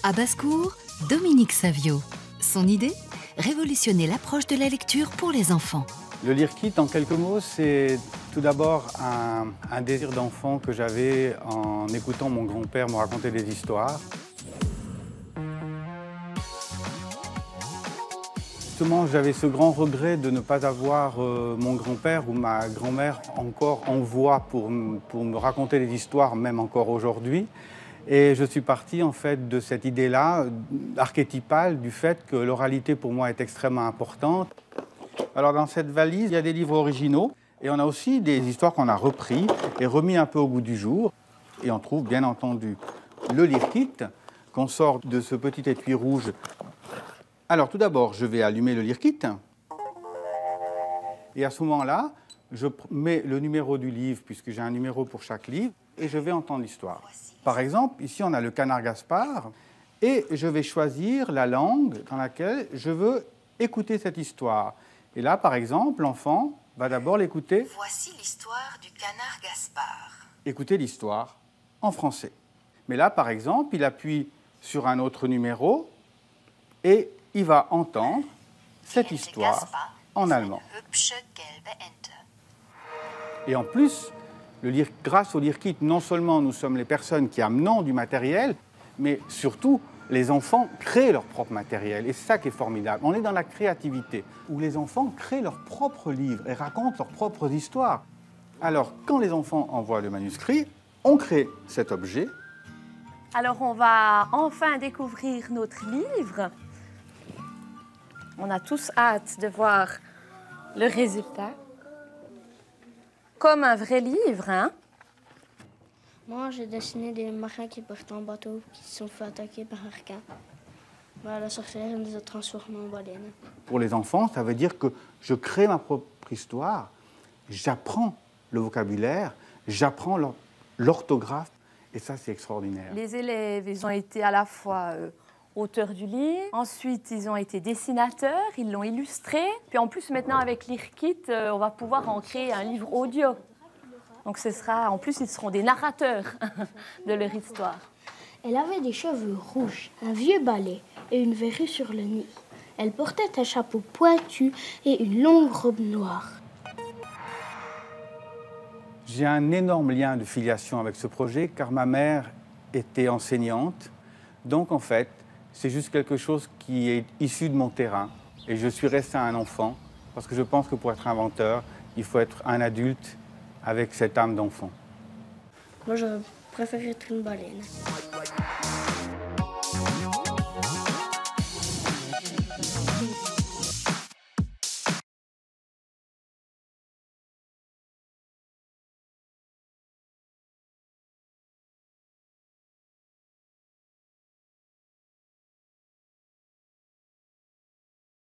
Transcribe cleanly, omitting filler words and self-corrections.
À Basse-Cour, Dominique Savio. Son idée? Révolutionner l'approche de la lecture pour les enfants. Le Lire Kit, en quelques mots, c'est tout d'abord un désir d'enfant que j'avais en écoutant mon grand-père me raconter des histoires. Justement, j'avais ce grand regret de ne pas avoir mon grand-père ou ma grand-mère encore en voix pour me raconter des histoires, même encore aujourd'hui. Et je suis parti en fait de cette idée-là, archétypale, du fait que l'oralité pour moi est extrêmement importante. Alors dans cette valise, il y a des livres originaux et on a aussi des histoires qu'on a repris et remis un peu au goût du jour. Et on trouve bien entendu le Lire Kit qu'on sort de ce petit étui rouge. Alors tout d'abord, je vais allumer le Lire Kit. Et à ce moment-là, je mets le numéro du livre, puisque j'ai un numéro pour chaque livre, et je vais entendre l'histoire. Par exemple, ici on a le Canard Gaspard, et je vais choisir la langue dans laquelle je veux écouter cette histoire. Et là, par exemple, l'enfant va d'abord l'écouter. Voici l'histoire du Canard Gaspard. Écouter l'histoire en français. Mais là, par exemple, il appuie sur un autre numéro, et il va entendre cette histoire en allemand. Et en plus, grâce au Lire Kit, non seulement nous sommes les personnes qui amenons du matériel, mais surtout, les enfants créent leur propre matériel. Et c'est ça qui est formidable. On est dans la créativité, où les enfants créent leurs propres livres et racontent leurs propres histoires. Alors, quand les enfants envoient le manuscrit, on crée cet objet. Alors, on va enfin découvrir notre livre. On a tous hâte de voir le résultat. Comme un vrai livre, hein? Moi, j'ai dessiné des marins qui partent en bateau, qui se sont fait attaquer par un requin. La sorcière les a transformés en baleines. Pour les enfants, ça veut dire que je crée ma propre histoire, j'apprends le vocabulaire, j'apprends l'orthographe, et ça, c'est extraordinaire. Les élèves, ils ont été à la fois auteurs du livre, ensuite ils ont été dessinateurs, ils l'ont illustré, puis en plus maintenant avec Lire Kit, on va pouvoir en créer un livre audio. Donc en plus ils seront des narrateurs de leur histoire. Elle avait des cheveux rouges, un vieux balai et une verrue sur le nez. Elle portait un chapeau pointu et une longue robe noire. J'ai un énorme lien de filiation avec ce projet car ma mère était enseignante. Donc en fait, c'est juste quelque chose qui est issu de mon terrain. Et je suis resté un enfant parce que je pense que pour être inventeur, il faut être un adulte avec cette âme d'enfant. Moi, j'aurais préféré être une baleine.